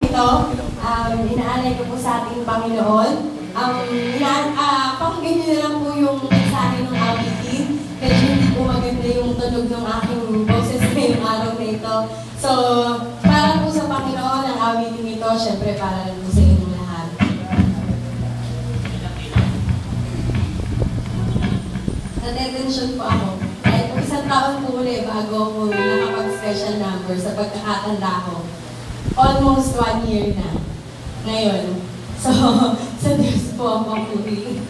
ito, inaalay ko po sa ating Panginoon. Pakinggan niyo na lang po yung mensahe ng awitin. Medyo hindi po maganda yung tunog ng aking boses ngayong araw na ito. So, para po sa Panginoon ang awitin ito, syempre para rin po sa inyong lahat. Nattention po ako. Kahit po isang taon po ulit bago ako nakapag-special number sa pagkakatanda ko. Almost 1 year na. Ngayon. So, sa Diyos po ang papuri.